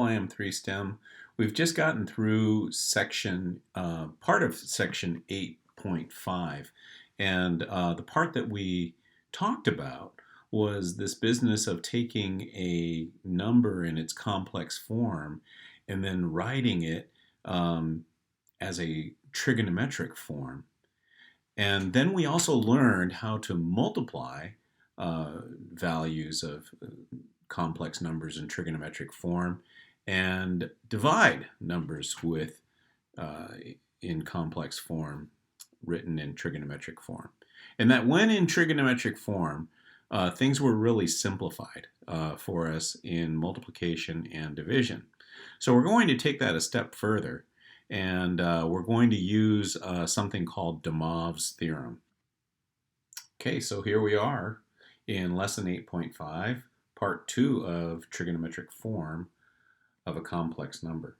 IM3 STEM. We've just gotten through part of section 8.5, and the part that we talked about was this business of taking a number in its complex form and then writing it as a trigonometric form. And then we also learned how to multiply values of complex numbers in trigonometric form and divide numbers in complex form written in trigonometric form. And that when in trigonometric form, things were really simplified for us in multiplication and division. So we're going to take that a step further, and we're going to use something called DeMoivres Theorem. Okay, so here we are in lesson 8.5, part 2 of trigonometric form of a complex number.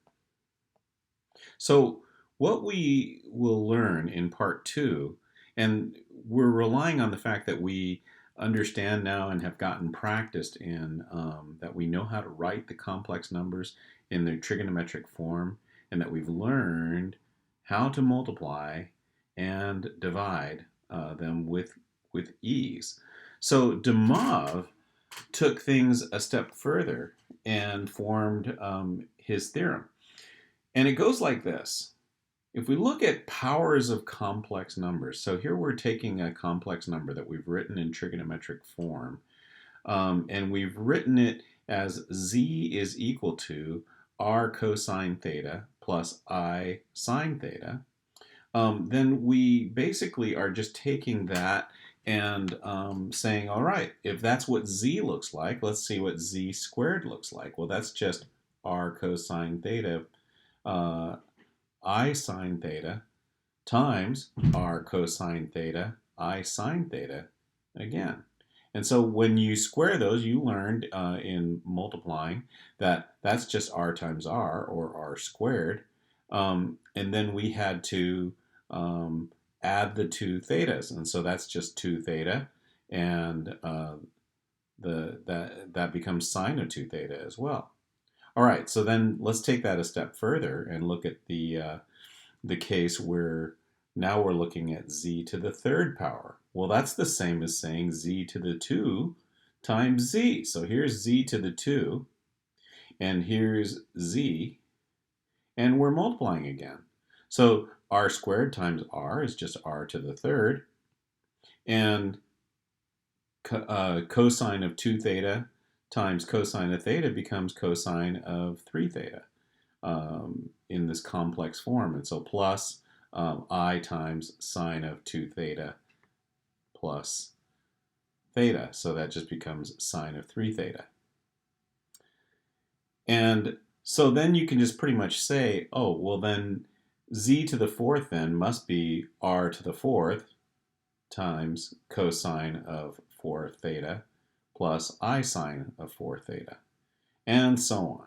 So what we will learn in part 2, and we're relying on the fact that we understand now and have gotten practiced in that we know how to write the complex numbers in their trigonometric form, and that we've learned how to multiply and divide them with ease. So DeMoivre took things a step further and formed his theorem. And it goes like this. If we look at powers of complex numbers, so here we're taking a complex number that we've written in trigonometric form, and we've written it as z is equal to r cosine theta plus I sine theta, then we basically are just taking that and saying, all right, if that's what z looks like, let's see what z squared looks like. Well, that's just r cosine theta I sine theta times r cosine theta I sine theta again. And so when you square those, you learned in multiplying that that's just r times r, or r squared. And then we had to add the two thetas, and so that's just 2 theta, and that becomes sine of 2 theta as well. All right, so then let's take that a step further and look at the case where now we're looking at z to the third power. Well, that's the same as saying z to the 2 times z. So here's z to the 2, and here's z, and we're multiplying again. So r squared times r is just r to the third, and cosine of 2 theta times cosine of theta becomes cosine of 3 theta in this complex form. And so plus I times sine of 2 theta plus theta. So that just becomes sine of 3 theta. And so then you can just pretty much say, oh, well then z to the fourth then must be r to the fourth times cosine of 4 theta plus I sine of 4 theta, and so on.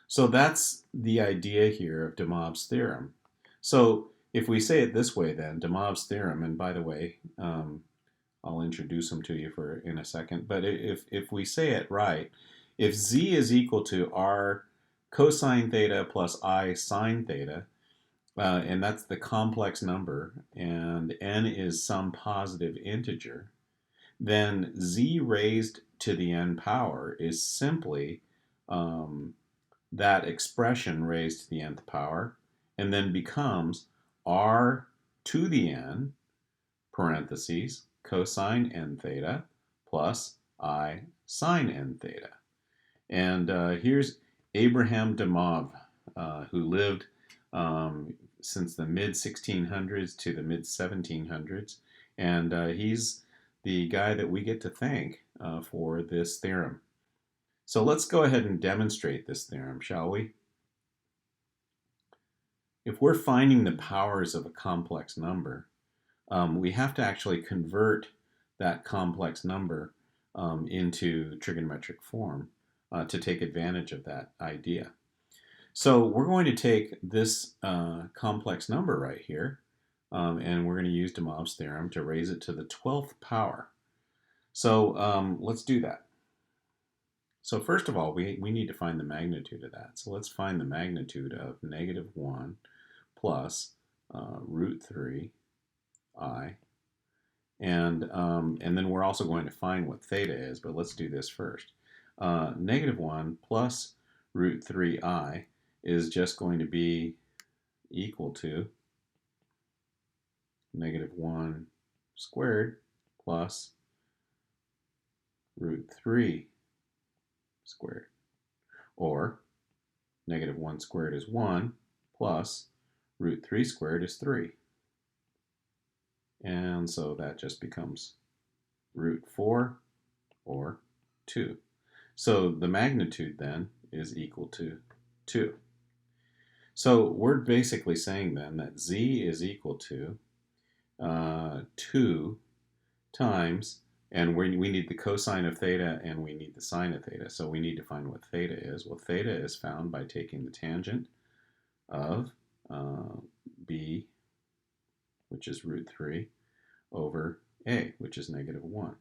So that's the idea here of DeMoivre's theorem. So if we say it this way then, DeMoivre's theorem, and by the way, I'll introduce them to you in a second, but if we say it right, if z is equal to r cosine theta plus I sine theta, and that's the complex number, and n is some positive integer, then z raised to the n power is simply that expression raised to the nth power, and then becomes r to the n, parentheses, cosine n theta, plus I sine n theta. And here's Abraham DeMoivre, who lived since the mid-1600s to the mid-1700s, and he's the guy that we get to thank for this theorem. So let's go ahead and demonstrate this theorem, shall we? If we're finding the powers of a complex number, we have to actually convert that complex number into trigonometric form to take advantage of that idea. So we're going to take this complex number right here, and we're going to use DeMoivre's theorem to raise it to the 12th power. So let's do that. So first of all, we need to find the magnitude of that. So let's find the magnitude of -1 plus root 3I. And then we're also going to find what theta is, but let's do this first. -1 plus root 3I is just going to be equal to -1 squared plus root 3 squared. Or -1 squared is 1 plus root 3 squared is 3. And so that just becomes root 4 or 2. So the magnitude then is equal to 2. So we're basically saying then that z is equal to 2 times, and we need the cosine of theta and we need the sine of theta. So we need to find what theta is. Well, theta is found by taking the tangent of b, which is root 3, over a, which is -1.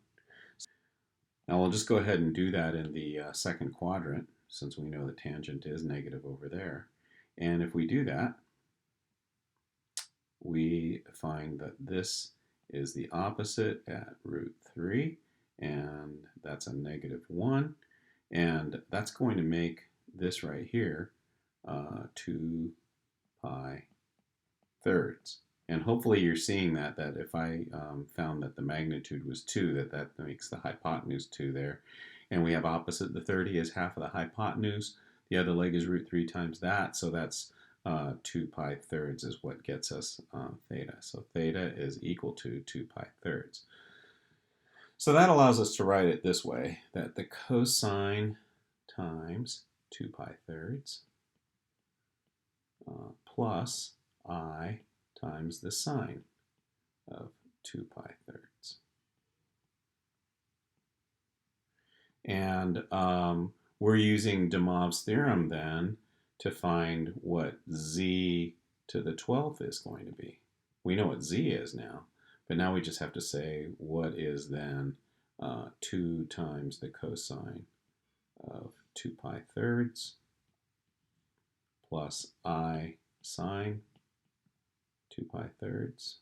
Now we'll just go ahead and do that in the second quadrant, since we know the tangent is negative over there. And if we do that, we find that this is the opposite at root 3, and that's a -1. And that's going to make this right here 2 pi thirds. And hopefully you're seeing that if I found that the magnitude was 2, that makes the hypotenuse 2 there. And we have opposite the 30 is half of the hypotenuse. The other leg is root 3 times that, so that's 2 pi thirds is what gets us theta. So theta is equal to 2 pi thirds. So that allows us to write it this way, that the cosine times 2 pi thirds plus I times the sine of 2 pi thirds. And we're using DeMoivres theorem then to find what z to the 12th is going to be. We know what z is now, but now we just have to say what is then 2 times the cosine of 2 pi thirds plus I sine 2 pi thirds,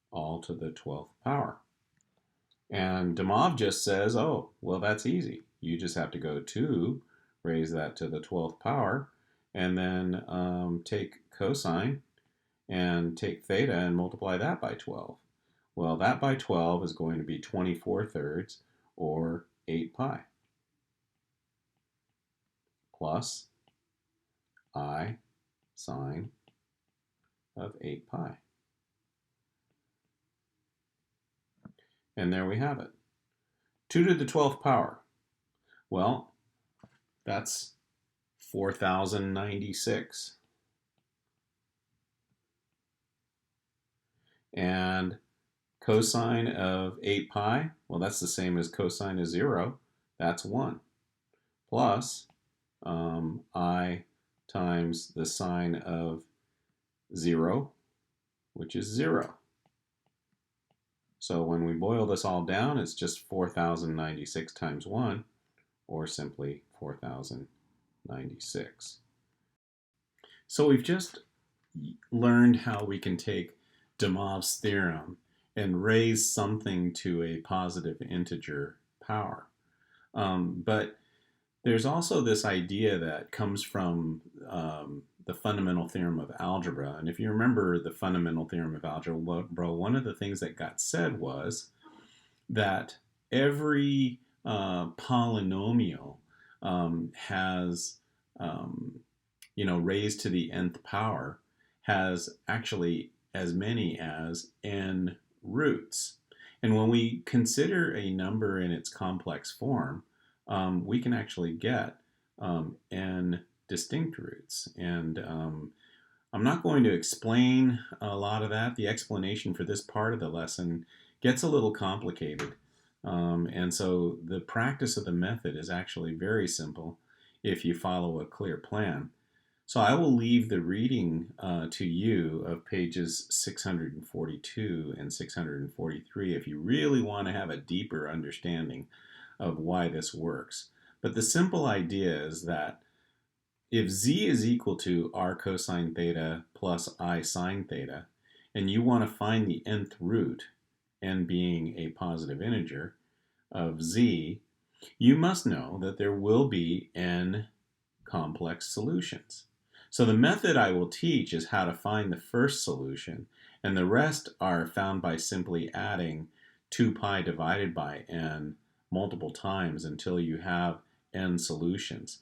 all to the 12th power. And DeMoivre just says, oh, well, that's easy. You just have to go 2, raise that to the 12th power, and then take cosine and take theta and multiply that by 12. Well, that by 12 is going to be 24 thirds, or 8 pi, plus I sine of 8 pi. And there we have it. 2 to the 12th power. Well, that's 4,096. And cosine of 8 pi, well, that's the same as cosine of 0. That's 1. Plus I times the sine of 0, which is 0. So when we boil this all down, it's just 4,096 times 1, or simply 4,096. So we've just learned how we can take DeMoivre's theorem and raise something to a positive integer power. But there's also this idea that comes from the fundamental theorem of algebra. And if you remember the fundamental theorem of algebra, one of the things that got said was that every polynomial has, raised to the nth power, has actually as many as n roots. And when we consider a number in its complex form, we can actually get n distinct roots. And I'm not going to explain a lot of that. The explanation for this part of the lesson gets a little complicated. And so the practice of the method is actually very simple if you follow a clear plan. So I will leave the reading to you of pages 642 and 643 if you really want to have a deeper understanding of why this works. But the simple idea is that if z is equal to r cosine theta plus I sine theta, and you want to find the nth root, n being a positive integer, of z, you must know that there will be n complex solutions. So the method I will teach is how to find the first solution, and the rest are found by simply adding 2 pi divided by n multiple times until you have n solutions.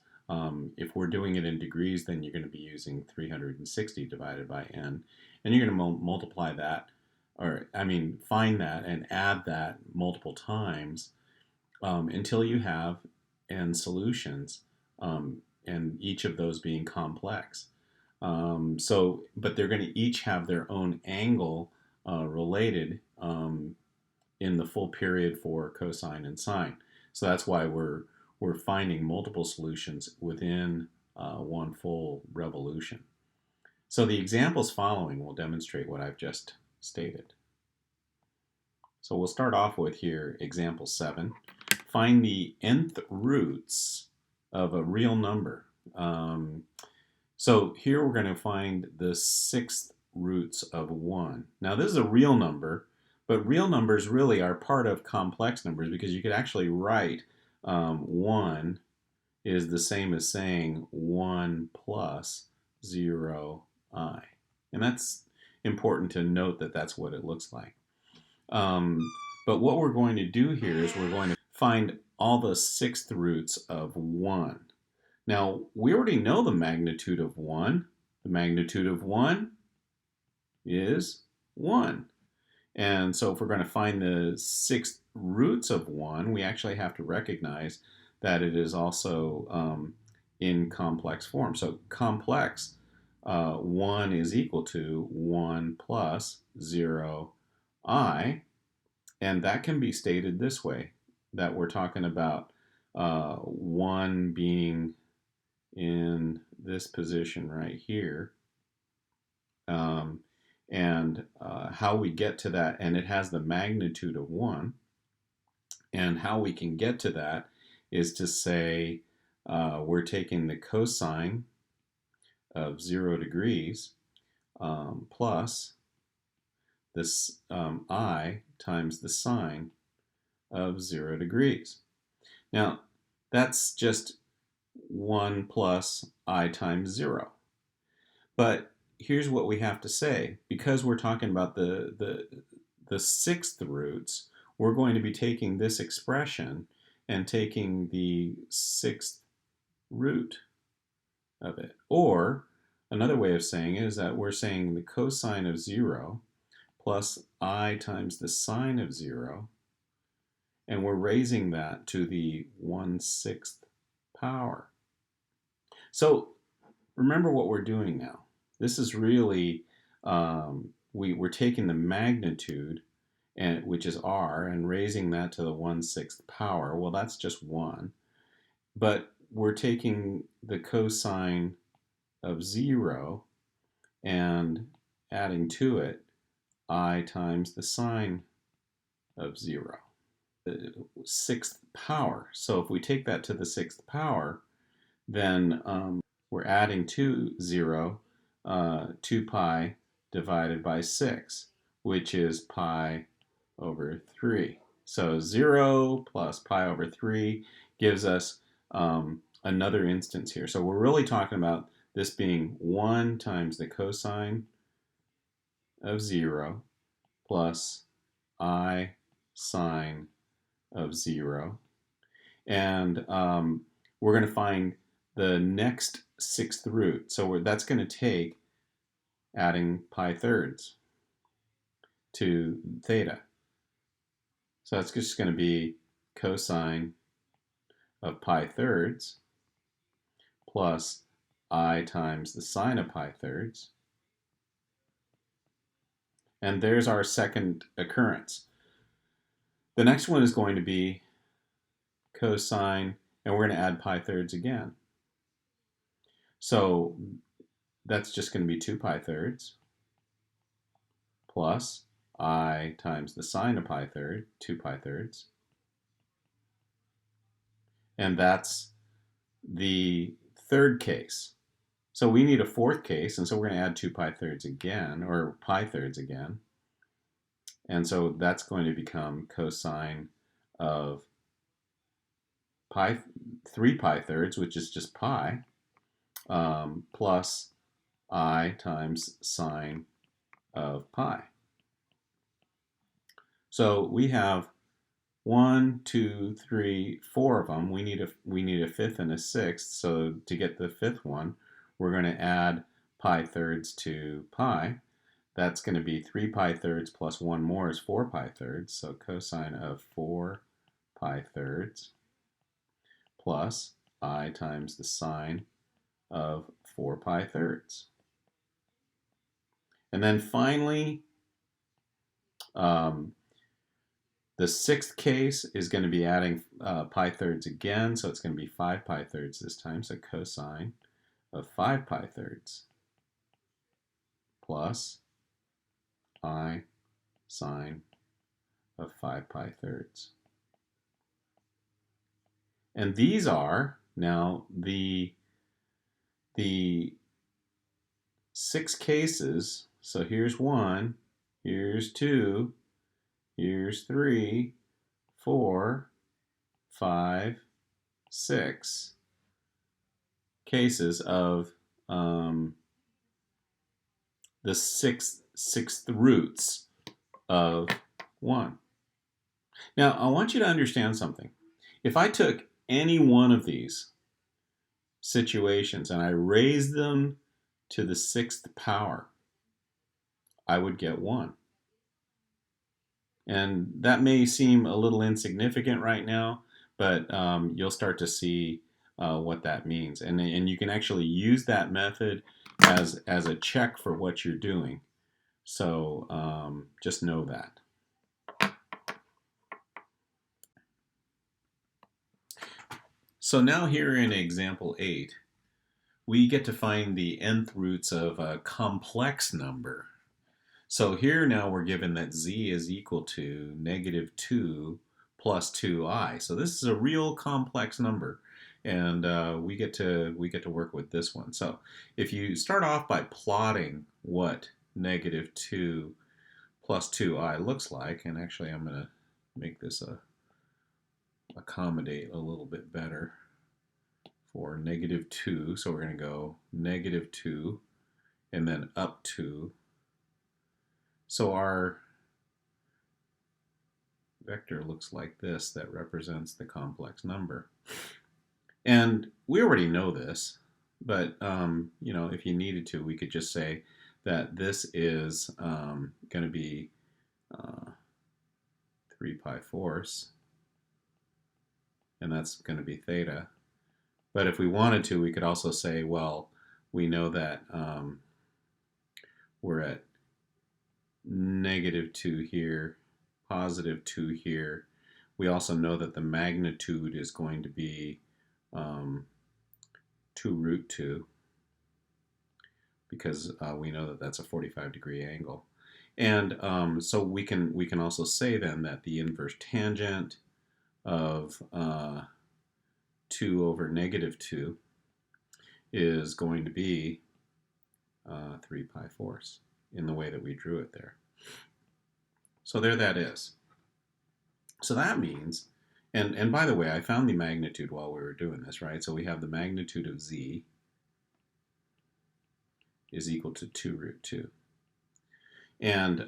If we're doing it in degrees, then you're going to be using 360 divided by n, and you're going to multiply that, find that and add that multiple times until you have n solutions, and each of those being complex. But they're going to each have their own angle related in the full period for cosine and sine. So that's why we're finding multiple solutions within one full revolution. So the examples following will demonstrate what I've just stated. So we'll start off with here, example 7. Find the nth roots of a real number. So here we're going to find the 6th roots of 1. Now this is a real number, but real numbers really are part of complex numbers because you could actually write 1 is the same as saying 1 plus 0i. And that's important to note that that's what it looks like. But what we're going to do here is we're going to find all the 6th roots of 1. Now, we already know the magnitude of 1. The magnitude of 1 is 1. And so if we're going to find the 6th roots of 1, we actually have to recognize that it is also in complex form. So complex, 1 is equal to 1 plus 0i. And that can be stated this way, that we're talking about 1 being in this position right here. And how we get to that, and it has the magnitude of 1. And how we can get to that is to say we're taking the cosine of 0 degrees plus this I times the sine of 0 degrees. Now, that's just 1 plus I times 0. But here's what we have to say. Because we're talking about the 6th roots, we're going to be taking this expression and taking the 6th root of it. Or another way of saying it is that we're saying the cosine of 0 plus I times the sine of 0, and we're raising that to the 1/6 power. So remember what we're doing now. This is really, we're taking the magnitude, which is r, and raising that to the 1/6 power. Well, that's just 1. But we're taking the cosine of 0 and adding to it I times the sine of 0. The 6th power. So if we take that to the 6th power, then we're adding to 0 2 pi divided by 6, which is pi over 3. So 0 plus pi over 3 gives us another instance here. So we're really talking about this being 1 times the cosine of 0 plus I sine of 0. And we're going to find the next 6th root. So that's going to take adding pi thirds to theta. So that's just going to be cosine of pi thirds plus I times the sine of pi thirds. And there's our second occurrence. The next one is going to be cosine, and we're going to add pi thirds again. So that's just going to be 2 pi thirds plus I times the sine of pi third, 2 pi thirds. And that's the third case. So we need a fourth case, and so we're going to add 2 pi thirds again, or pi thirds again. And so that's going to become cosine of 3 pi thirds, which is just pi, plus I times sine of pi. So we have 1, 2, 3, 4 of them. We need a fifth and a sixth. So to get the fifth one, we're going to add pi thirds to pi. That's going to be 3 pi thirds plus 1 more is 4 pi thirds. So cosine of 4 pi thirds plus I times the sine of 4 pi thirds. And then finally, the sixth case is going to be adding pi thirds again, so it's going to be 5 pi thirds this time, so cosine of 5 pi thirds plus I sine of 5 pi thirds. And these are now the 6 cases. So here's 1, here's 2, here's 3, 4, 5, 6 cases of the sixth roots of 1. Now, I want you to understand something. If I took any one of these situations and I raised them to the 6th power, I would get 1. And that may seem a little insignificant right now, but you'll start to see what that means. And you can actually use that method as a check for what you're doing. So just know that. So now here in example 8, we get to find the nth roots of a complex number. So here now we're given that z is equal to -2 plus 2i. So this is a real complex number, and we get to work with this one. So if you start off by plotting what -2 plus 2i looks like, and actually I'm going to make this accommodate a little bit better for -2. So we're going to go -2 and then up 2. So our vector looks like this that represents the complex number. And we already know this, but you know, if you needed to, we could just say that this is going to be 3 pi fourths, and that's going to be theta. But if we wanted to, we could also say, well, we know that we're at -2 here, +2 here. We also know that the magnitude is going to be 2√2, because we know that that's a 45-degree angle. And so we can also say then that the inverse tangent of 2 over -2 is going to be 3 pi fourths in the way that we drew it there. So there that is. So that means, and by the way, I found the magnitude while we were doing this, right? So we have the magnitude of z is equal to 2√2. And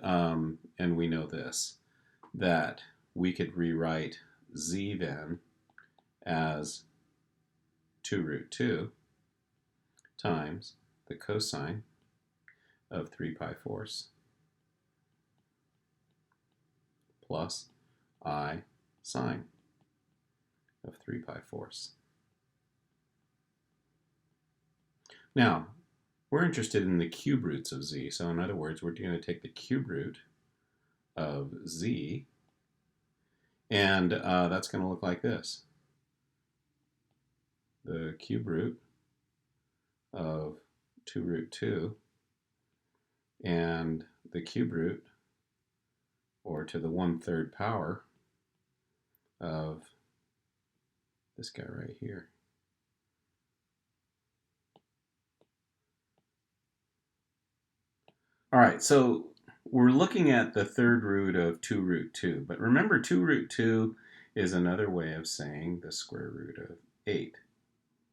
we know this, that we could rewrite z then as 2√2 times the cosine of 3 pi fourths plus I sine of 3 pi fourths. Now, we're interested in the cube roots of z. So in other words, we're going to take the cube root of z, and that's going to look like this. The cube root of 2 root 2, and the cube root, or to the 1/3 power of this guy right here. All right, so we're looking at the 3rd root of 2 root 2, but remember 2 root 2 is another way of saying the square root of 8.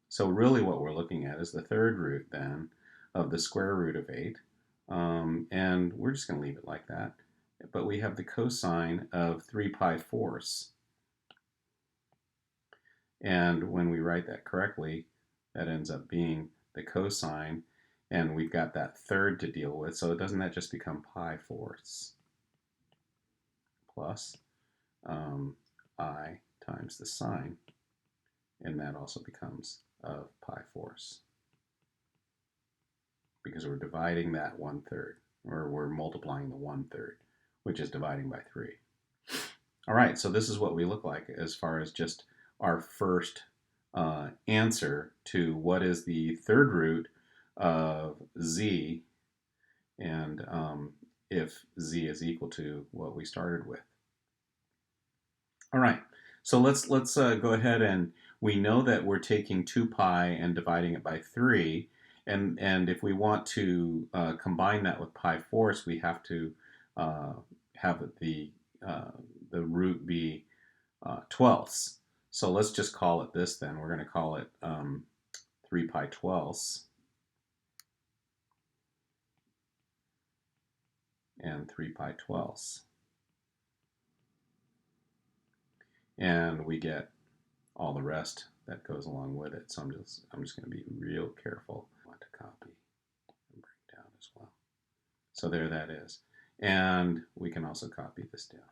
So really what we're looking at is the 3rd root then of the square root of 8, and we're just going to leave it like that. But we have the cosine of 3π4, and when we write that correctly, that ends up being the cosine, and we've got that 3rd to deal with, so doesn't that just become π4 plus I times the sine, and that also becomes of π4, because we're dividing that 1/3, or we're multiplying the 1/3, which is dividing by 3. All right, so this is what we look like as far as just our first answer to what is the 3rd root of z, and if z is equal to what we started with. All right, so let's go ahead, and we know that we're taking 2π and dividing it by 3, and if we want to combine that with π4, we have to have the root be 12ths. So let's just call it this then. We're going to call it 3π12ths and 3π12ths. And we get all the rest that goes along with it. So I'm just going to be real careful. I want to copy and bring down as well. So there that is. And we can also copy this down.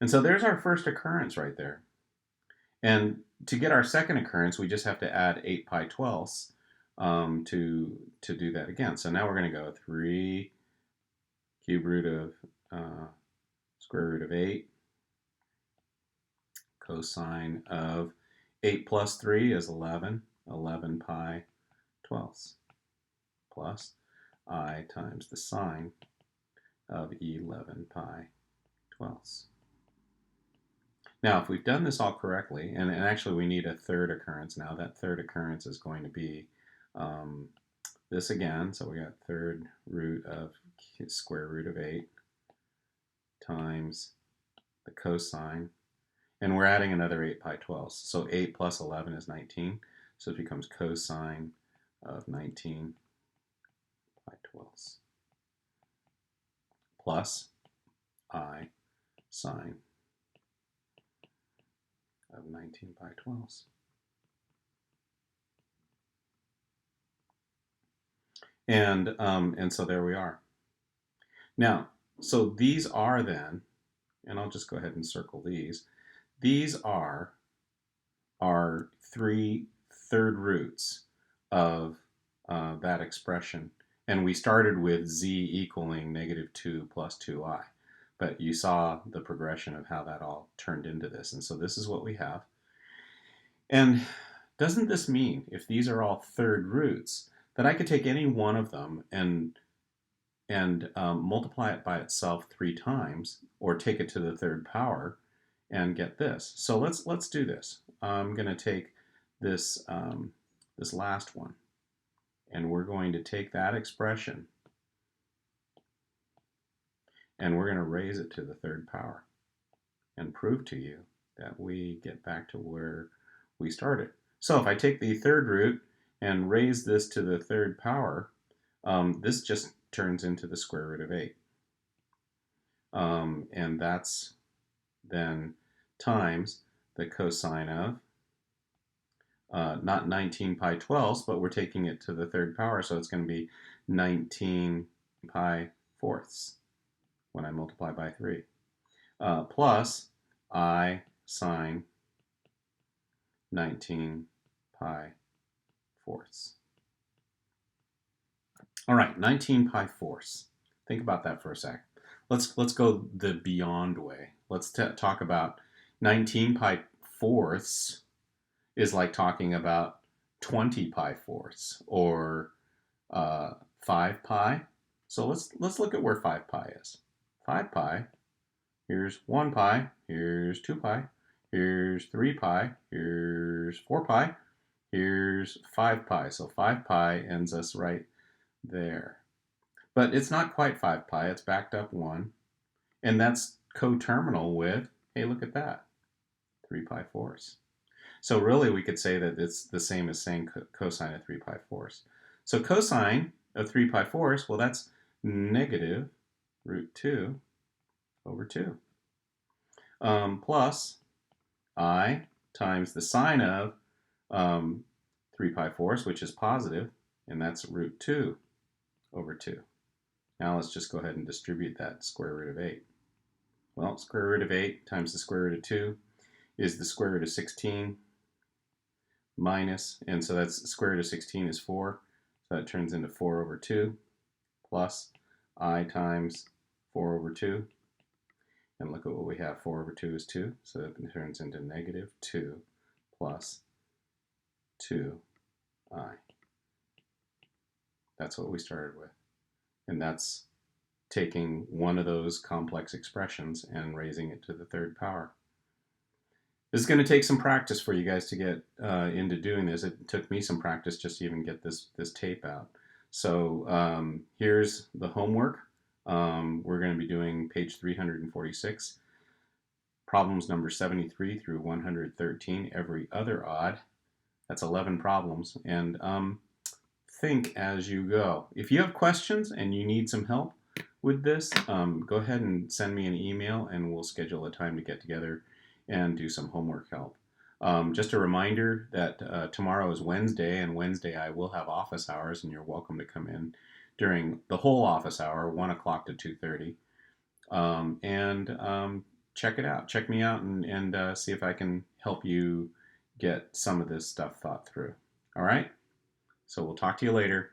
And so there's our first occurrence right there. And to get our second occurrence, we just have to add 8π12ths to do that again. So now we're going to go 3 cube root of square root of 8. Cosine of 8 plus 3 is 11, 11π12ths, plus I times the sine of 11π12ths. Now, if we've done this all correctly, and actually we need a third occurrence now, that third occurrence is going to be this again. So we got 3rd root of square root of 8 times the cosine, and we're adding another 8π12ths. So 8 plus 11 is 19, so it becomes cosine of 19π12ths plus I sine of 19π12ths. And so there we are. Now, so these are then, and I'll just go ahead and circle these. These are our 3 third roots of that expression. And we started with z equaling -2 plus 2i. But you saw the progression of how that all turned into this. And so this is what we have. And doesn't this mean, if these are all third roots, that I could take any one of them and multiply it by itself 3 times, or take it to the 3rd power and get this? So let's do this. I'm going to take this this last one, and we're going to take that expression and we're going to raise it to the 3rd power and prove to you that we get back to where we started. So if I take the 3rd root and raise this to the 3rd power, this just turns into the square root of 8. And that's then times the cosine of, not 19π12ths, but we're taking it to the 3rd power, so it's going to be 19π4ths when I multiply by 3, plus I sine 19π4ths. All right, 19π4ths. Think about that for a sec. Let's go the beyond way. let's talk about 19 pi fourths is like talking about 20 pi fourths, or 5 pi. So let's look at where 5 pi is. 5 pi, here's 1 pi, here's 2 pi, here's 3 pi, here's 4 pi, here's 5 pi. So 5 pi ends us right there. But it's not quite 5 pi, it's backed up 1. And that's coterminal with, hey, look at that, 3 pi fourths. So really we could say that it's the same as saying cosine of 3 pi fourths. So cosine of 3 pi fourths, well, that's negative root 2 over 2. Plus I times the sine of 3 pi fourths, which is positive, and that's root 2 over 2. Now let's just go ahead and distribute that square root of 8. Well, square root of 8 times the square root of 2 is the square root of 16 minus, and so that's square root of 16 is 4, so that turns into 4 over 2 plus I times 4 over 2. And look at what we have. 4 over 2 is 2, so that turns into negative 2 plus 2i. That's what we started with. And that's taking one of those complex expressions and raising it to the third power. This is going to take some practice for you guys to get into doing this. It took me some practice just to even get this tape out. So here's the homework. We're going to be doing page 346, problems number 73 through 113, every other odd. That's 11 problems. And think as you go. If you have questions and you need some help with this, go ahead and send me an email and we'll schedule a time to get together and do some homework help. Just a reminder that tomorrow is Wednesday, and Wednesday I will have office hours, and you're welcome to come in during the whole office hour, 1 o'clock to 2:30, and check it out. Check me out and see if I can help you get some of this stuff thought through. All right? So we'll talk to you later.